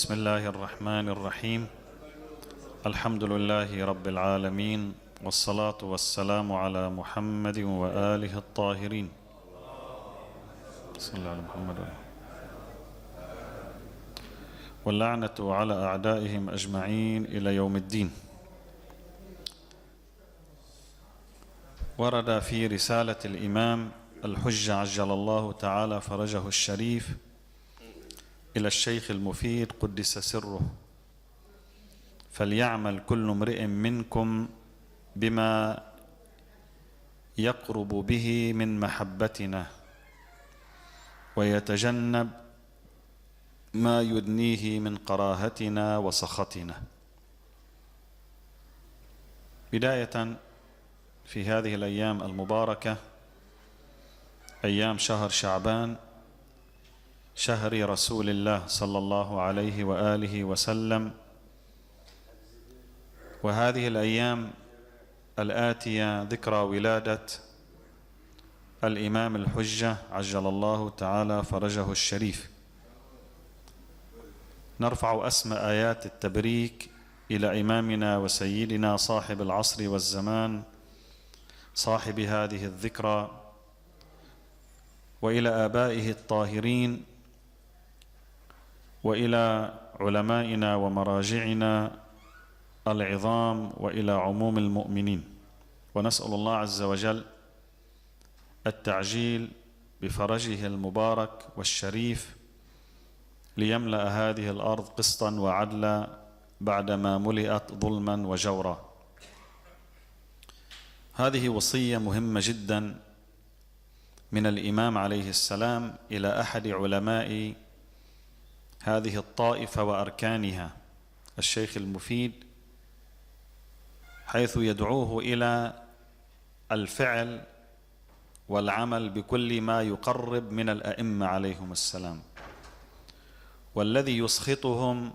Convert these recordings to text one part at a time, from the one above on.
بسم الله الرحمن الرحيم. الحمد لله رب العالمين، والصلاة والسلام على محمد وآله الطاهرين. صلى الله على محمد واللعنة على أعدائهم أجمعين إلى يوم الدين. ورد في رسالة الإمام الحجة عجل الله تعالى فرجه الشريف إلى الشيخ المفيد قدس سره: فليعمل كل امرئ منكم بما يقرب به من محبتنا، ويتجنب ما يدنيه من كراهتنا وسخطنا. بداية، في هذه الأيام المباركة، أيام شهر شعبان، شهر رسول الله صلى الله عليه وآله وسلم، وهذه الأيام الآتية ذكرى ولادة الإمام الحجة عجل الله تعالى فرجه الشريف، نرفع أسمى آيات التبريك إلى إمامنا وسيدنا صاحب العصر والزمان، صاحب هذه الذكرى، وإلى آبائه الطاهرين، وإلى علمائنا ومراجعنا العظام، وإلى عموم المؤمنين. ونسأل الله عز وجل التعجيل بفرجه المبارك والشريف، ليملأ هذه الأرض قسطا وعدلا بعدما ملئت ظلما وجورا. هذه وصية مهمة جدا من الإمام عليه السلام إلى أحد علماء هذه الطائفة وأركانها، الشيخ المفيد، حيث يدعوه إلى الفعل والعمل بكل ما يقرب من الأئمة عليهم السلام، والذي يسخطهم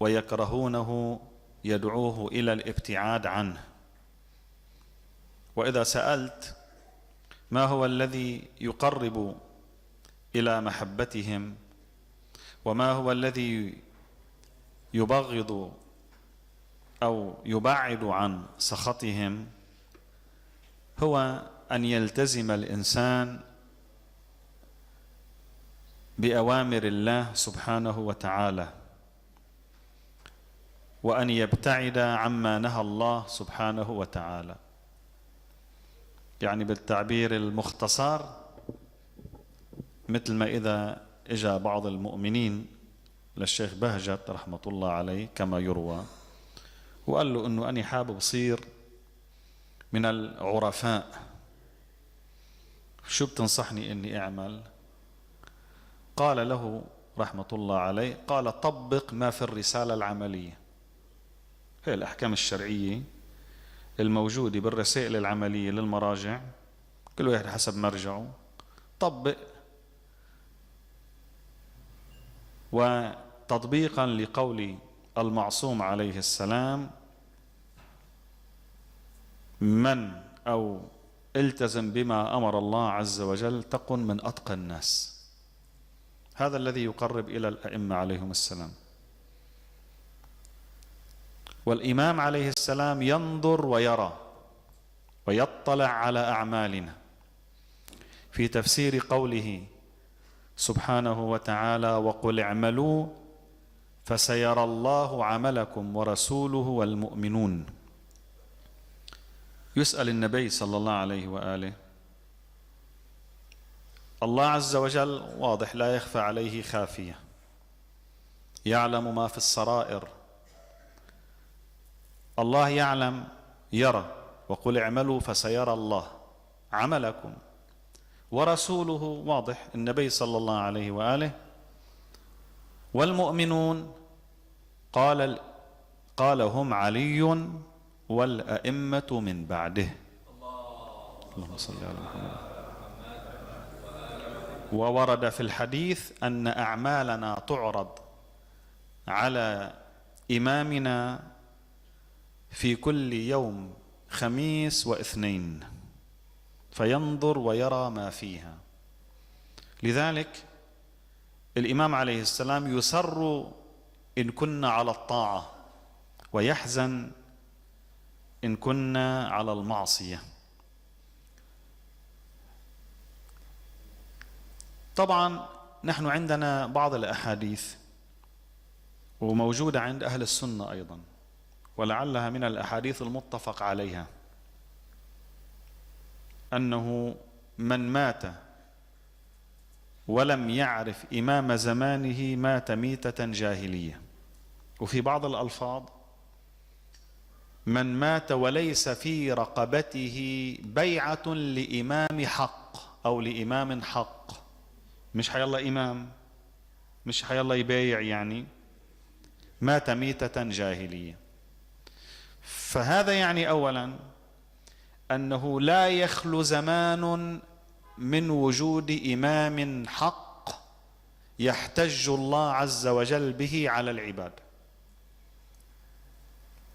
ويكرهونه يدعوه إلى الابتعاد عنه. وإذا سألت ما هو الذي يقرب إلى محبتهم وما هو الذي يبغض أو يبعد عن سخطهم، هو أن يلتزم الإنسان بأوامر الله سبحانه وتعالى، وأن يبتعد عما نهى الله سبحانه وتعالى. يعني بالتعبير المختصر، مثل ما إذا إجا بعض المؤمنين للشيخ بهجت رحمة الله عليه كما يروى، وقال له أنه أنا حابب أصير من العرفاء، شو بتنصحني أني أعمل؟ قال له رحمة الله عليه، قال: طبق ما في الرسالة العملية. هي الأحكام الشرعية الموجودة بالرسائل العملية للمراجع، كل واحد حسب مرجعه، طبق. وتطبيقا لقول المعصوم عليه السلام: من أو التزم بما أمر الله عز وجل تكن من أتقى الناس. هذا الذي يقرب إلى الأئمة عليهم السلام. والإمام عليه السلام ينظر ويرى ويطلع على أعمالنا. في تفسير قوله سبحانه وتعالى: وقل اعملوا فسيرى الله عملكم ورسوله والمؤمنون، يسأل النبي صلى الله عليه وآله. الله عز وجل واضح، لا يخفى عليه خافية، يعلم ما في السرائر. الله يعلم، يرى. وقل اعملوا فسيرى الله عملكم، ورسوله واضح النبي صلى الله عليه وآله، والمؤمنون قال هم علي والأئمة من بعده. اللهم صل على محمد. وورد في الحديث أن أعمالنا تعرض على إمامنا في كل يوم خميس واثنين، فينظر ويرى ما فيها. لذلك الإمام عليه السلام يسر إن كنا على الطاعة، ويحزن إن كنا على المعصية. طبعا نحن عندنا بعض الأحاديث وموجودة عند أهل السنة أيضا، ولعلها من الأحاديث المتفق عليها، أنه من مات ولم يعرف إمام زمانه مات ميتة جاهلية. وفي بعض الألفاظ: من مات وليس في رقبته بيعة لإمام حق أو لإمام حق. مش حيالله إمام، مش حيالله يبايع، يعني مات ميتة جاهلية. فهذا يعني أولا أنه لا يخلو زمان من وجود إمام حق يحتج الله عز وجل به على العباد.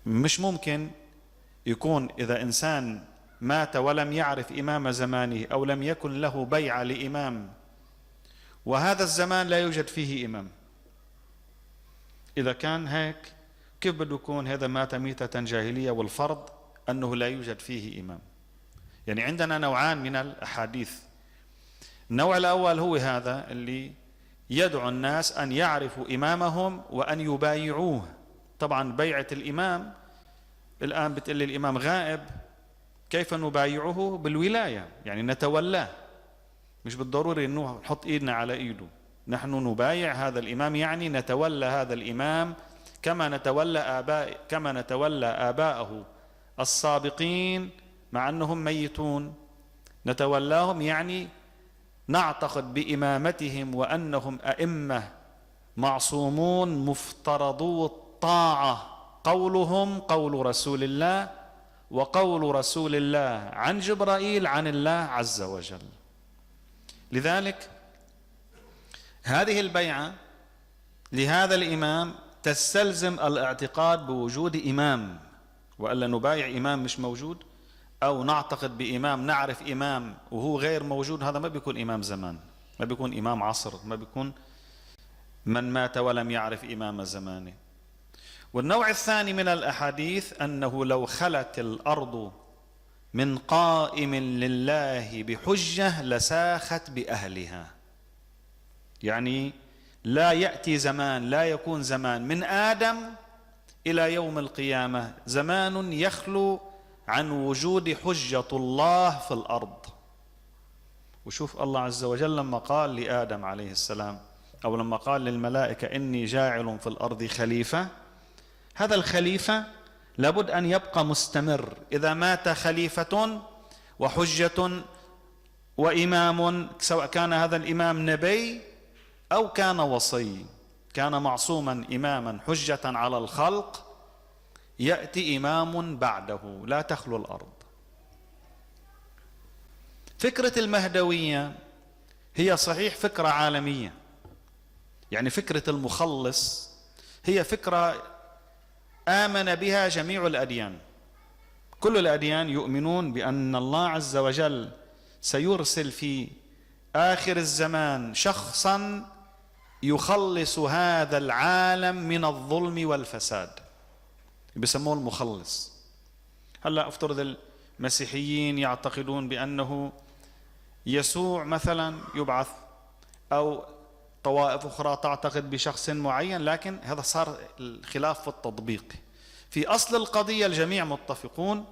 مش ممكن يكون إذا إنسان مات ولم يعرف إمام زمانه أو لم يكن له بيعة لإمام وهذا الزمان لا يوجد فيه إمام. إذا كان هيك كيف بده يكون هذا مات ميتة جاهلية والفرض أنه لا يوجد فيه إمام؟ يعني عندنا نوعان من الأحاديث. النوع الأول هو هذا اللي يدعو الناس أن يعرفوا إمامهم وأن يبايعوه. طبعا بيعة الإمام الآن بتقول الإمام غائب، كيف نبايعه؟ بالولاية، يعني نتولاه، مش بالضروري أنه نحط إيدنا على إيده. نحن نبايع هذا الإمام، يعني نتولى هذا الإمام كما نتولى آباءه السابقين مع أنهم ميتون. نتولاهم يعني نعتقد بإمامتهم وأنهم أئمة معصومون مفترضو الطاعة، قولهم قول رسول الله وقول رسول الله عن جبرائيل عن الله عز وجل. لذلك هذه البيعة لهذا الإمام تستلزم الاعتقاد بوجود إمام، وألا نبايع إمام مش موجود أو نعتقد بإمام نعرف إمام وهو غير موجود. هذا ما بيكون إمام زمان، ما بيكون إمام عصر، ما بيكون من مات ولم يعرف إمام زمانه. والنوع الثاني من الأحاديث أنه لو خلت الأرض من قائم لله بحجة لساخت بأهلها. يعني لا يأتي زمان، لا يكون زمان من آدم إلى يوم القيامة زمان يخلو عن وجود حجة الله في الأرض. وشوف الله عز وجل لما قال لآدم عليه السلام أو لما قال للملائكة إني جاعل في الأرض خليفة، هذا الخليفة لابد أن يبقى مستمر. إذا مات خليفة وحجة وإمام، سواء كان هذا الإمام نبي أو كان وصي، كان معصوما إماما حجة على الخلق، يأتي إمام بعده لا تخلو الأرض. فكرة المهدوية هي صحيح فكرة عالمية، يعني فكرة المخلص هي فكرة آمن بها جميع الأديان. كل الأديان يؤمنون بأن الله عز وجل سيرسل في آخر الزمان شخصا يخلص هذا العالم من الظلم والفساد، بيسموه المخلص. هلا افترض المسيحيين يعتقدون بأنه يسوع مثلا يبعث، أو طوائف أخرى تعتقد بشخص معين، لكن هذا صار الخلاف في التطبيق. في أصل القضية الجميع متفقون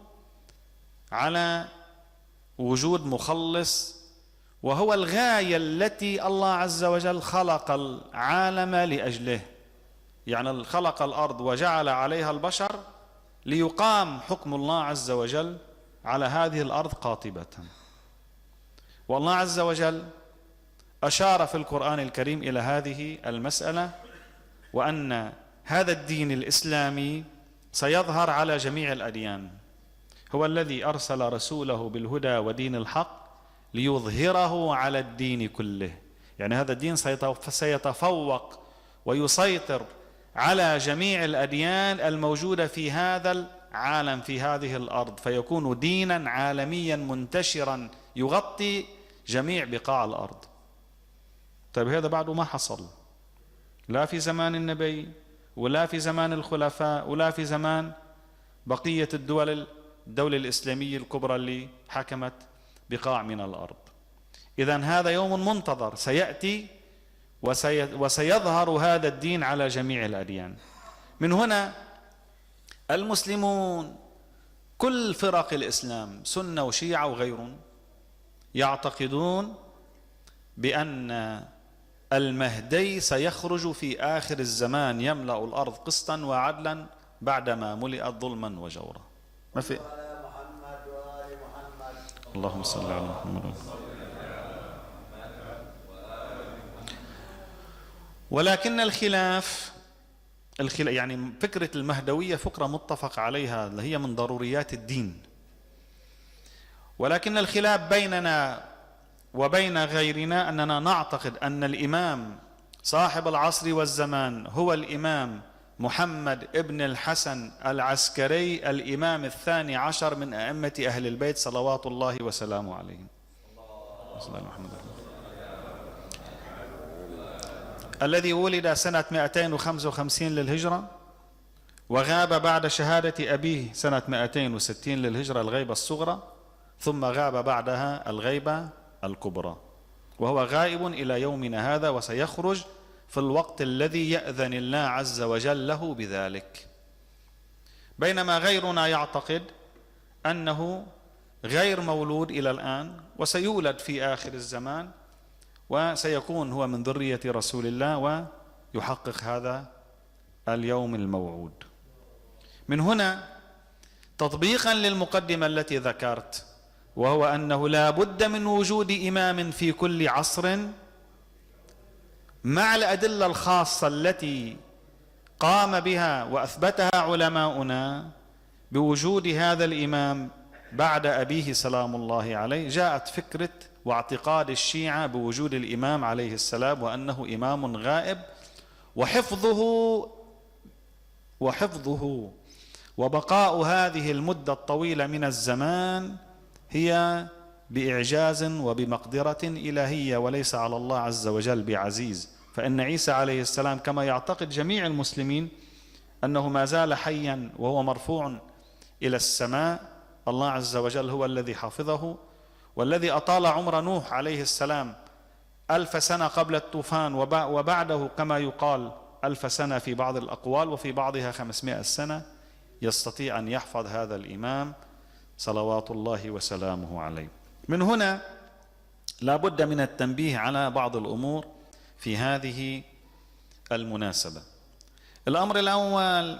على وجود مخلص، وهو الغاية التي الله عز وجل خلق العالم لأجله. يعني خلق الأرض وجعل عليها البشر ليقام حكم الله عز وجل على هذه الأرض قاطبة. والله عز وجل أشار في القرآن الكريم إلى هذه المسألة، وأن هذا الدين الإسلامي سيظهر على جميع الأديان. هو الذي أرسل رسوله بالهدى ودين الحق ليظهره على الدين كله. يعني هذا الدين سيتفوق ويسيطر على جميع الأديان الموجودة في هذا العالم، في هذه الأرض، فيكون دينا عالميا منتشرا يغطي جميع بقاع الأرض. طيب هذا بعده ما حصل لا في زمان النبي ولا في زمان الخلفاء ولا في زمان بقية الدولة الإسلامية الكبرى اللي حكمت بقاع من الأرض. إذن هذا يوم منتظر سيأتي وسيظهر هذا الدين على جميع الأديان. من هنا المسلمون كل فرق الإسلام سنة وشيعة وغيرهم يعتقدون بأن المهدي سيخرج في آخر الزمان يملأ الأرض قسطا وعدلا بعدما ملئت ظلما وجورا. ما في اللهم صل على محمد. ولكن الخلاف يعني فكرة المهدوية فكرة متفق عليها اللي هي من ضروريات الدين، ولكن الخلاف بيننا وبين غيرنا أننا نعتقد أن الإمام صاحب العصر والزمان هو الإمام محمد ابن الحسن العسكري، الإمام الثاني عشر من أئمة أهل البيت صلوات الله وسلامه عليهم، الذي ولد سنة 255 للهجرة وغاب بعد شهادة أبيه سنة 260 للهجرة الغيبة الصغرى، ثم غاب بعدها الغيبة الكبرى، وهو غائب إلى يومنا هذا، وسيخرج في الوقت الذي يأذن الله عز وجل له بذلك. بينما غيرنا يعتقد أنه غير مولود إلى الآن وسيولد في آخر الزمان وسيكون هو من ذرية رسول الله ويحقق هذا اليوم الموعود. من هنا تطبيقا للمقدمة التي ذكرت، وهو أنه لا بد من وجود إمام في كل عصر مع الأدلة الخاصة التي قام بها وأثبتها علماؤنا بوجود هذا الإمام بعد أبيه سلام الله عليه، جاءت فكرة واعتقاد الشيعة بوجود الإمام عليه السلام وأنه إمام غائب، وحفظه وبقاء هذه المدة الطويلة من الزمان هي بإعجاز وبمقدرة إلهية وليس على الله عز وجل بعزيز. فإن عيسى عليه السلام كما يعتقد جميع المسلمين أنه ما زال حيا وهو مرفوع إلى السماء، الله عز وجل هو الذي حفظه، والذي أطال عمر نوح عليه السلام 1000 سنة قبل الطوفان وبعده كما يقال 1000 سنة في بعض الأقوال وفي بعضها 500 سنة، يستطيع أن يحفظ هذا الإمام صلوات الله وسلامه عليه. من هنا لا بد من التنبيه على بعض الأمور في هذه المناسبة. الأمر الأول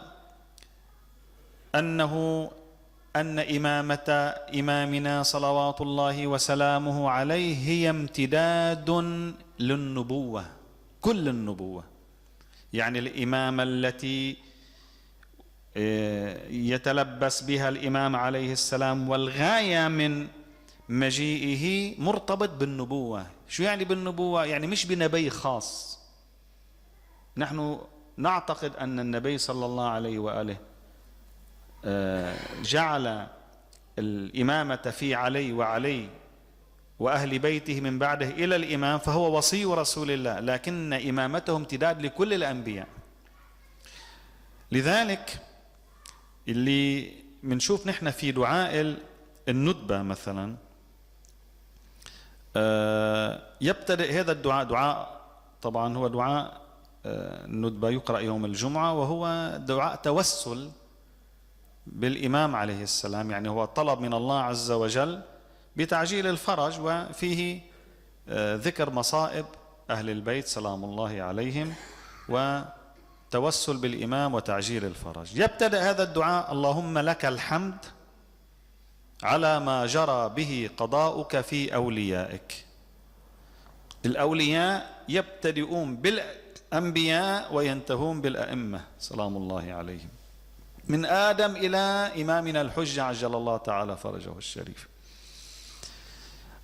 أن إمامة إمامنا صلوات الله وسلامه عليه هي امتداد للنبوة، كل النبوة، يعني الإمامة التي يتلبس بها الإمام عليه السلام والغاية من مجيئه مرتبط بالنبوة. شو يعني بالنبوة؟ يعني مش بنبي خاص. نحن نعتقد أن النبي صلى الله عليه وآله جعل الإمامة في علي وعلي وأهل بيته من بعده إلى الإمام، فهو وصي رسول الله، لكن إمامته امتداد لكل الأنبياء. لذلك اللي منشوف نحن في دعاء الندبة مثلا يبتدئ هذا دعاء طبعا هو دعاء الندبة يقرأ يوم الجمعة، وهو دعاء توسل بالإمام عليه السلام، يعني هو طلب من الله عز وجل بتعجيل الفرج، وفيه ذكر مصائب أهل البيت سلام الله عليهم وتوسل بالإمام وتعجيل الفرج. يبتدأ هذا الدعاء: اللهم لك الحمد على ما جرى به قضاؤك في أوليائك. الأولياء يبتدئون بالأنبياء وينتهون بالأئمة سلام الله عليهم، من آدم إلى إمامنا الحجة عجل الله تعالى فرجه الشريف.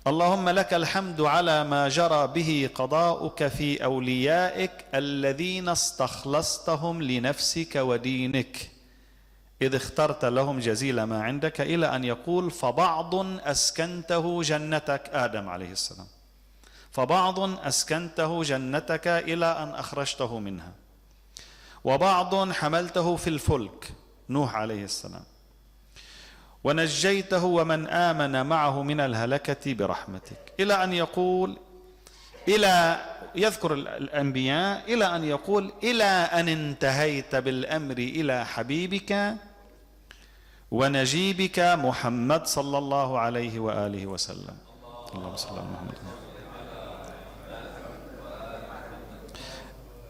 اللهم لك الحمد على ما جرى به قضاؤك في أوليائك الذين استخلصتهم لنفسك ودينك إذ اخترت لهم جزيل ما عندك، إلى أن يقول: فبعض أسكنته جنتك، آدم عليه السلام، فبعض أسكنته جنتك إلى أن أخرجته منها. وبعض حملته في الفلك نوح عليه السلام، ونجيته ومن آمن معه من الهلكة برحمتك، إلى أن يقول يذكر الأنبياء إلى أن يقول إلى أن انتهيت بالأمر إلى حبيبك ونجيبك محمد صلى الله عليه وآله وسلم. اللهم صل على محمد.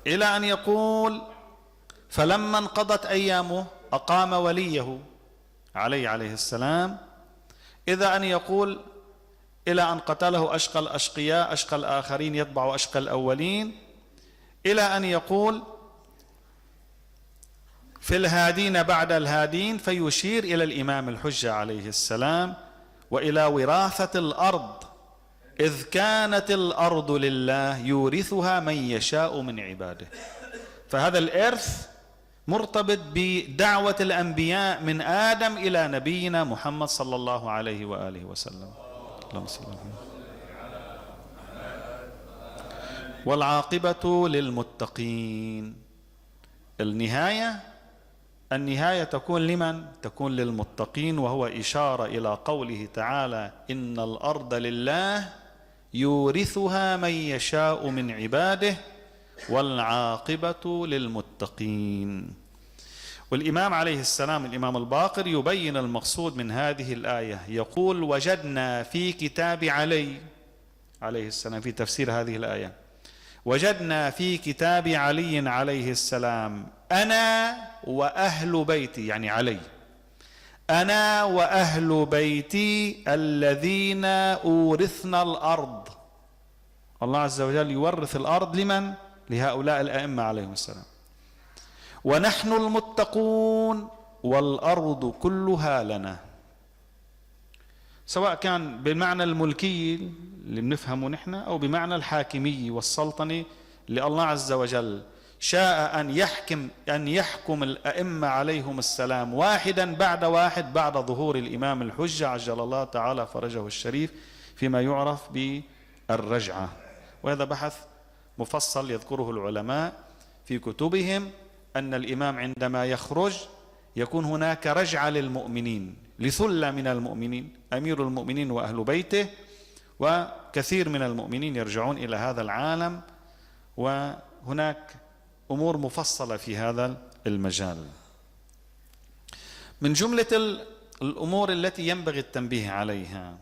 إلى أن يقول فلما انقضت أيامه أقام وليه عليه السلام، إذا أن يقول إلى أن قتله أشقى الأشقياء، أشقى الآخرين يتبع أشقى الأولين، إلى أن يقول في الهادين بعد الهادين، فيشير إلى الإمام الحجة عليه السلام وإلى وراثة الأرض، إذ كانت الأرض لله يورثها من يشاء من عباده. فهذا الإرث مرتبط بدعوة الأنبياء من آدم إلى نبينا محمد صلى الله عليه وآله وسلم. اللهم صل على محمد. والعاقبة للمتقين. النهاية تكون لمن؟ تكون للمتقين، وهو إشارة إلى قوله تعالى إن الأرض لله يورثها من يشاء من عباده والعاقبة للمتقين. والإمام عليه السلام الإمام الباقر يبين المقصود من هذه الآية، يقول وجدنا في كتاب علي عليه السلام في تفسير هذه الآية، وجدنا في كتاب علي عليه السلام أنا وأهل بيتي، يعني علي، أنا وأهل بيتي الذين أورثنا الأرض. الله عز وجل يورث الأرض لمن؟ لهؤلاء الأئمة عليهم السلام. ونحن المتقون والأرض كلها لنا، سواء كان بالمعنى الملكي اللي بنفهمه نحن أو بمعنى الحاكمي والسلطنة اللي الله عز وجل شاء أن يحكم الأئمة عليهم السلام واحدا بعد واحد بعد ظهور الإمام الحجة عجل الله تعالى فرجه الشريف فيما يعرف بالرجعة. وهذا بحث مفصل يذكره العلماء في كتبهم، أن الإمام عندما يخرج يكون هناك رجعة للمؤمنين، لثلة من المؤمنين، أمير المؤمنين وأهل بيته وكثير من المؤمنين يرجعون إلى هذا العالم، وهناك أمور مفصلة في هذا المجال. من جملة الأمور التي ينبغي التنبيه عليها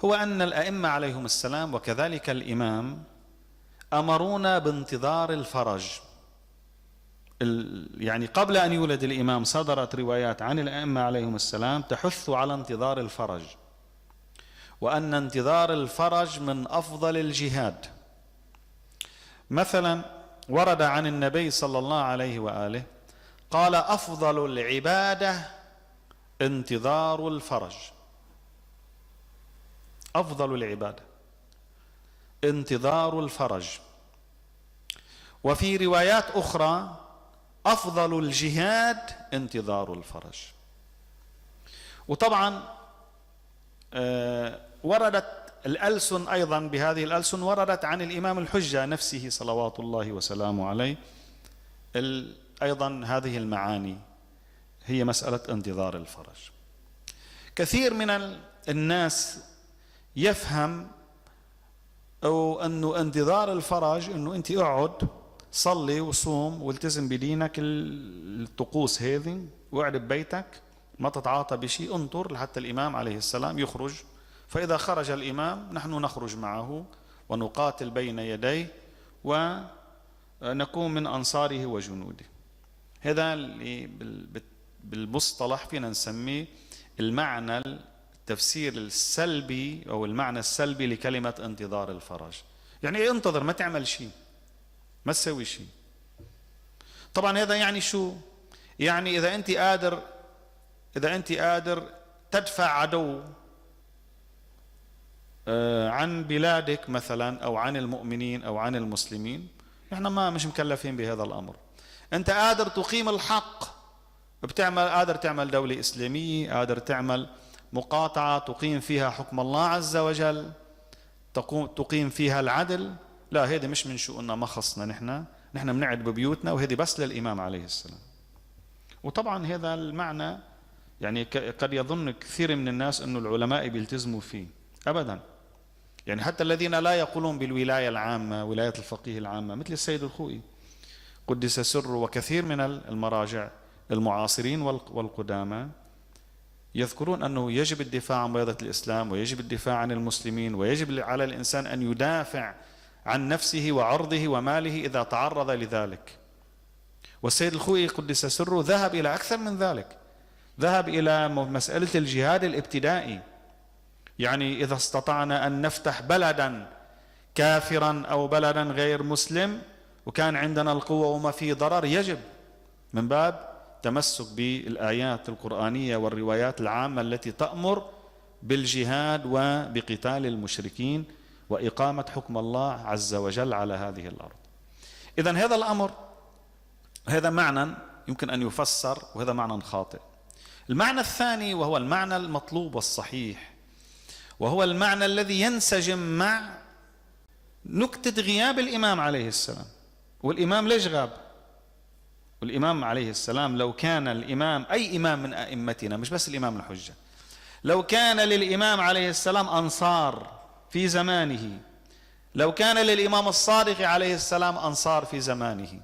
هو أن الأئمة عليهم السلام وكذلك الإمام أمرونا بانتظار الفرج. يعني قبل أن يولد الإمام صدرت روايات عن الأئمة عليهم السلام تحث على انتظار الفرج، وأن انتظار الفرج من أفضل الجهاد. مثلا ورد عن النبي صلى الله عليه وآله قال أفضل العبادة انتظار الفرج، أفضل العبادة انتظار الفرج. وفي روايات أخرى أفضل الجهاد انتظار الفرج. وطبعا وردت الألسن أيضا بهذه الألسن وردت عن الإمام الحجة نفسه صلوات الله وسلامه عليه أيضا هذه المعاني، هي مسألة انتظار الفرج. كثير من الناس يفهم أو أنه انتظار الفرج أنه أنت اقعد صلي وصوم والتزم بدينك الطقوس هذه واقعد ببيتك ما تتعاطى بشيء، انطر لحتى الإمام عليه السلام يخرج، فإذا خرج الإمام نحن نخرج معه ونقاتل بين يديه ونكون من أنصاره وجنوده. هذا اللي بالمصطلح فينا نسميه المعنى التفسير السلبي أو المعنى السلبي لكلمة انتظار الفرج. يعني ايه انتظر؟ ما تعمل شيء، ما تسوي شيء. طبعا هذا يعني شو؟ يعني إذا أنت قادر تدفع عدو عن بلادك مثلا أو عن المؤمنين أو عن المسلمين، نحن ما مش مكلفين بهذا الأمر. أنت قادر تقيم الحق، قادر تعمل دولة إسلامية، قادر تعمل مقاطعة تقيم فيها حكم الله عز وجل، تقيم فيها العدل، لا هذا مش من شؤوننا، ما خصنا نحن، نحن بنقعد ببيوتنا وهذه بس للإمام عليه السلام. وطبعا هذا المعنى يعني قد يظن كثير من الناس أنه العلماء بيلتزموا فيه، أبدا. يعني حتى الذين لا يقولون بالولاية العامة، ولاية الفقيه العامة، مثل السيد الخوئي قدس سره وكثير من المراجع المعاصرين والقدامى، يذكرون أنه يجب الدفاع عن بيضة الإسلام، ويجب الدفاع عن المسلمين، ويجب على الإنسان أن يدافع عن نفسه وعرضه وماله إذا تعرض لذلك. والسيد الخوئي قدس سره ذهب إلى أكثر من ذلك، ذهب إلى مسألة الجهاد الابتدائي. يعني إذا استطعنا أن نفتح بلدا كافرا أو بلدا غير مسلم وكان عندنا القوة وما فيه ضرر، يجب من باب تمسك بالآيات القرآنية والروايات العامة التي تأمر بالجهاد وبقتال المشركين وإقامة حكم الله عز وجل على هذه الأرض. إذن هذا الأمر، هذا معنى يمكن أن يفسر، وهذا معنى خاطئ. المعنى الثاني وهو المعنى المطلوب والصحيح، وهو المعنى الذي ينسجم مع نكتة غياب الإمام عليه السلام. والإمام ليش غاب؟ والإمام عليه السلام لو كان الإمام أي إمام من أئمتنا، مش بس الإمام الحجة، لو كان للإمام عليه السلام أنصار في زمانه، لو كان للإمام الصادق عليه السلام أنصار في زمانه،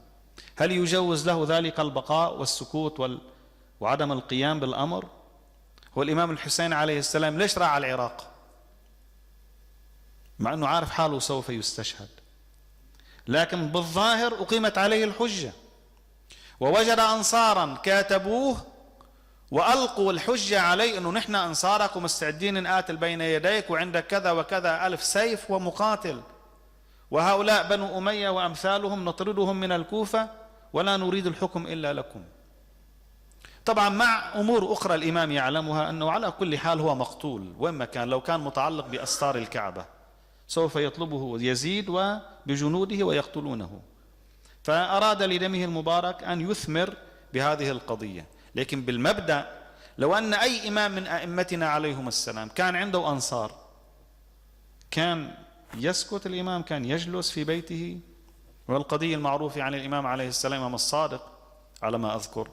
هل يجوز له ذلك البقاء والسكوت وعدم القيام بالأمر؟ هو الإمام الحسين عليه السلام ليش راح على العراق مع أنه عارف حاله سوف يستشهد؟ لكن بالظاهر أقيمت عليه الحجة، ووجد أنصارا كاتبوه وألقوا الحجة عليه أنه نحن أنصارك ومستعدين نقاتل بين يديك، وعندك كذا وكذا ألف سيف ومقاتل، وهؤلاء بنو أمية وأمثالهم نطردهم من الكوفة ولا نريد الحكم إلا لكم. طبعا مع أمور أخرى الإمام يعلمها، أنه على كل حال هو مقتول وإما كان، لو كان متعلق بأستار الكعبة سوف يطلبه يزيد وبجنوده ويقتلونه، فأراد لدمه المبارك أن يثمر بهذه القضية. لكن بالمبدأ لو أن أي إمام من أئمتنا عليهم السلام كان عنده أنصار، كان يسكت الإمام؟ كان يجلس في بيته؟ والقضية المعروفة عن الإمام عليه السلام الإمام الصادق على ما أذكر،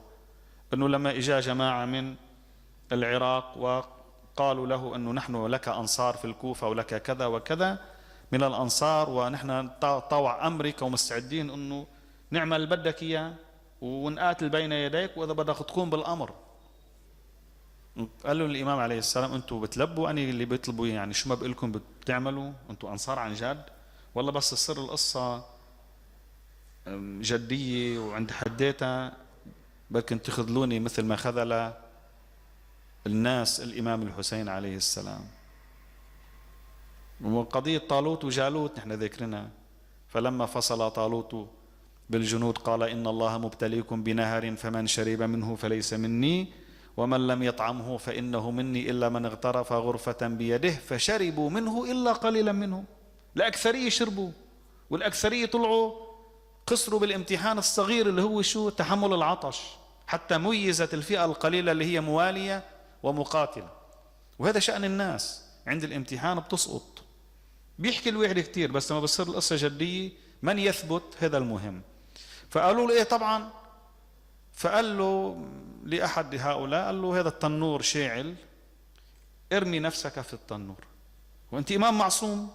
أنه لما إجا جماعة من العراق وقالوا له أنه نحن لك أنصار في الكوفة ولك كذا وكذا من الأنصار، ونحن طوع أمرك ومستعدين أنه نعمل بدك إياه ونقاتل بين يديك وإذا بدك تقوم بالأمر. قال له الإمام عليه السلام أنتوا بتلبوا أني اللي بيطلبوا، يعني شو ما بقلكم بتعملوا؟ أنتوا أنصار عن جد والله بس تصير القصة جدية وعند حديتها بركن تخذلوني مثل ما خذل الناس الإمام الحسين عليه السلام. وقضية طالوت وجالوت نحن ذكرنا، فلما فصل طالوت بالجنود قال إن الله مبتليكم بنهر فمن شرب منه فليس مني ومن لم يطعمه فإنه مني إلا من اغترف غرفة بيده فشربوا منه إلا قليلا منهم. الأكثرية شربوا، والأكثرية طلعوا خسروا بالامتحان الصغير اللي هو شو؟ تحمل العطش، حتى ميزت الفئة القليلة اللي هي موالية ومقاتلة. وهذا شأن الناس عند الامتحان بتسقط. بيحكي الواحد كتير بس لما بصير القصة جدية من يثبت هذا المهم. فقالوا له إيه طبعا، فقال له لأحد هؤلاء، قال له هذا التنور شاعل، ارمي نفسك في التنور، وانت إمام معصوم،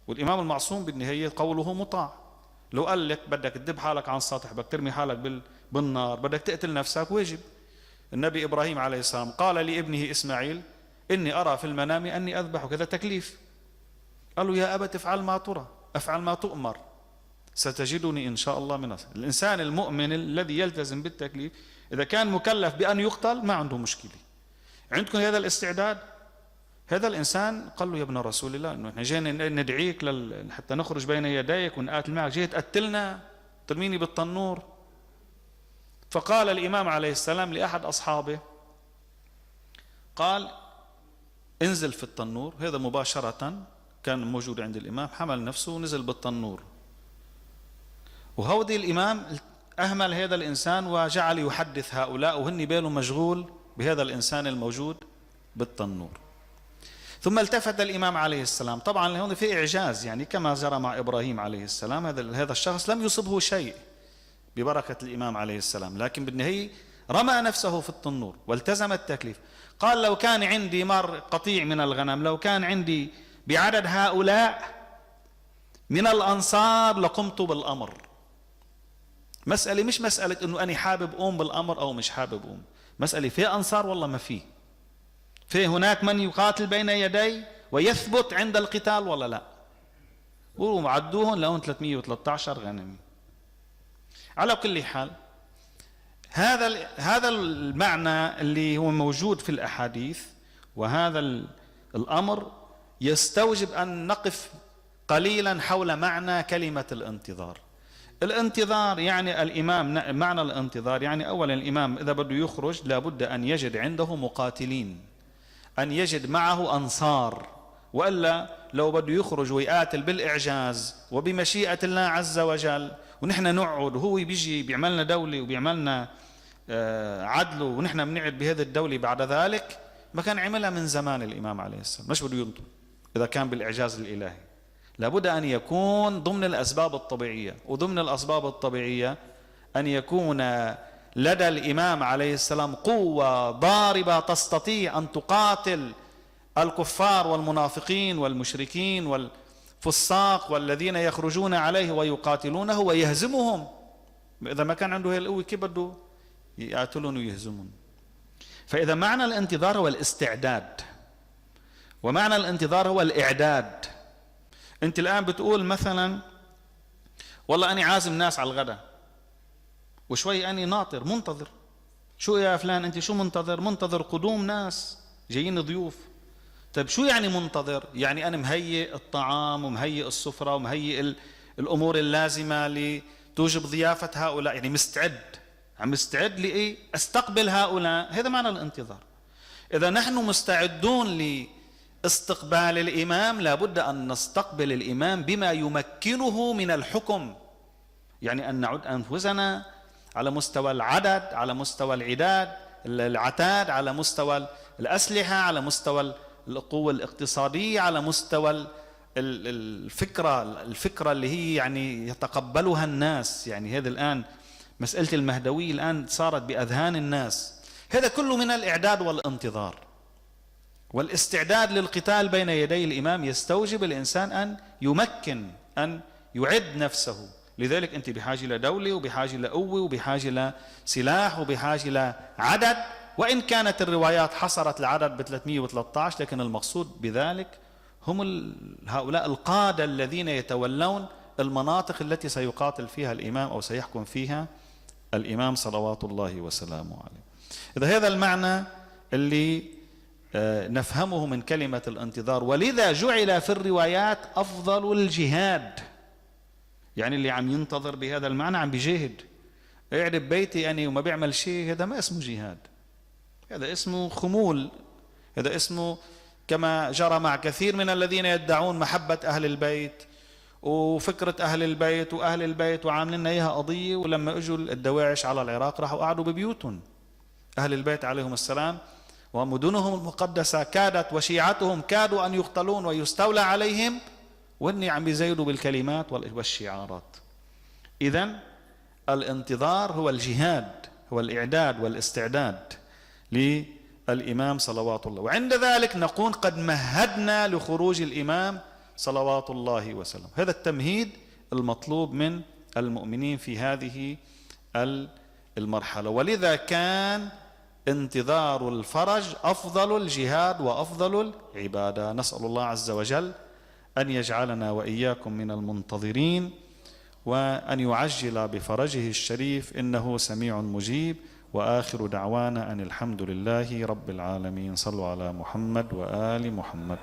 والإمام المعصوم بالنهاية قوله مطاع. لو قال لك بدك تدب حالك عن سطح، بدك ترمي حالك بالنار، بدك تقتل نفسك، واجب. النبي إبراهيم عليه السلام قال لابنه إسماعيل إني أرى في المنام أني أذبح، كذا تكليف. قال له يا أبت افعل ما ترى، افعل ما تؤمر ستجدني إن شاء الله من الناصرين. الإنسان المؤمن الذي يلتزم بالتكليف إذا كان مكلف بأن يقتل ما عنده مشكلة. عندكم هذا الاستعداد؟ هذا الإنسان قال له يا ابن رسول الله إنه إحنا جينا ندعيك حتى نخرج بين يديك ونقاتل معك، جاي تقتلنا ترميني بالتنور؟ فقال الإمام عليه السلام لأحد أصحابه، قال انزل في التنور. هذا مباشرة كان موجود عند الإمام، حمل نفسه ونزل بالتنور. وهودي الإمام أهمل هذا الإنسان وجعل يحدث هؤلاء وهن باله مشغول بهذا الإنسان الموجود بالتنور. ثم التفت الإمام عليه السلام، طبعا هون في إعجاز، يعني كما جرى مع إبراهيم عليه السلام، هذا الشخص لم يصبه شيء، ببركة الإمام عليه السلام، لكن بالنهاية رمى نفسه في التنور والتزم التكليف. قال لو كان عندي قطيع من الغنم، لو كان عندي بعدد هؤلاء من الأنصار لقمت بالأمر. مسألة مش مسألة أنه أنا حابب أقوم بالأمر أو مش حابب أقوم، مسألة في أنصار والله ما في هناك من يقاتل بين يدي ويثبت عند القتال ولا لا. وعدوهم لهم 313 غنم. على كل حال هذا المعنى اللي هو موجود في الأحاديث، وهذا الأمر يستوجب أن نقف قليلا حول معنى كلمة الانتظار. الانتظار يعني الإمام، معنى الانتظار يعني أولا الإمام إذا بده يخرج لابد أن يجد عنده مقاتلين، أن يجد معه أنصار، وإلا لو بده يخرج ويقاتل بالإعجاز وبمشيئة الله عز وجل ونحن نقعد وهو بيجي بيعملنا دولة وبيعملنا عدل ونحن بنقعد بهذه الدولة بعد ذلك، ما كان عملها من زمان الإمام عليه السلام. مش بده ينطق إذا كان بالإعجاز الإلهي، لابد أن يكون ضمن الأسباب الطبيعية، وضمن الأسباب الطبيعية أن يكون لدى الإمام عليه السلام قوة ضاربة تستطيع أن تقاتل الكفار والمنافقين والمشركين والفساق والذين يخرجون عليه ويقاتلونه ويهزمهم. إذا ما كان عنده هي القوة كيف بده يقاتلون ويهزمون؟ فإذا معنى الانتظار هو الاستعداد، ومعنى الانتظار هو الإعداد. أنت الآن بتقول مثلا والله أنا عازم ناس على الغداء وشوي أنا ناطر منتظر. شو يا فلان أنت شو منتظر؟ منتظر قدوم ناس جايين ضيوف. طيب شو يعني منتظر؟ يعني أنا مهيئ الطعام ومهيئ السفرة ومهيئ الأمور اللازمة لتوجب ضيافة هؤلاء، يعني مستعد، عم مستعد لإيه؟ أستقبل هؤلاء. هذا معنى الانتظار. إذا نحن مستعدون لاستقبال الإمام لابد أن نستقبل الإمام بما يمكنه من الحكم، يعني أن نعد أنفسنا على مستوى العدد، على مستوى العتاد، على مستوى الأسلحة، على مستوى القوة الاقتصادية، على مستوى الفكرة اللي هي يعني يتقبلها الناس. يعني هذا الآن مسألة المهدوية الآن صارت بأذهان الناس. هذا كله من الإعداد والانتظار. والاستعداد للقتال بين يدي الإمام يستوجب الإنسان أن يمكن، أن يعد نفسه. لذلك أنت بحاجة إلى دولة وبحاجة إلى قوة وبحاجة إلى سلاح وبحاجة إلى عدد. وإن كانت الروايات حصرت العدد ب 313، لكن المقصود بذلك هم هؤلاء القادة الذين يتولون المناطق التي سيقاتل فيها الإمام أو سيحكم فيها الإمام صلوات الله وسلامه عليه. إذا هذا المعنى اللي نفهمه من كلمة الانتظار. ولذا جعل في الروايات أفضل الجهاد، يعني اللي عم ينتظر بهذا المعنى عم بيجاهد. قاعد ببيتي أنا وما بيعمل شيء، هذا ما اسمه جهاد، هذا اسمه خمول، هذا اسمه كما جرى مع كثير من الذين يدعون محبة أهل البيت وفكرة أهل البيت وأهل البيت وعاملين إياها قضية، ولما اجوا الدواعش على العراق راحوا قعدوا ببيوتهم. أهل البيت عليهم السلام ومدنهم المقدسة كادت وشيعتهم كادوا أن يقتلون ويستولى عليهم، وإني عم بيزيدوا بالكلمات والشعارات. إذن الانتظار هو الجهاد، هو الإعداد والاستعداد للإمام صلوات الله. وعند ذلك نكون قد مهدنا لخروج الإمام صلوات الله وسلم. هذا التمهيد المطلوب من المؤمنين في هذه المرحلة. ولذا كان انتظار الفرج أفضل الجهاد وأفضل العبادة. نسأل الله عز وجل أن يجعلنا وإياكم من المنتظرين، وأن يعجل بفرجه الشريف، إنه سميع مجيب. وآخر دعوانا أن الحمد لله رب العالمين. صلوا على محمد وآل محمد.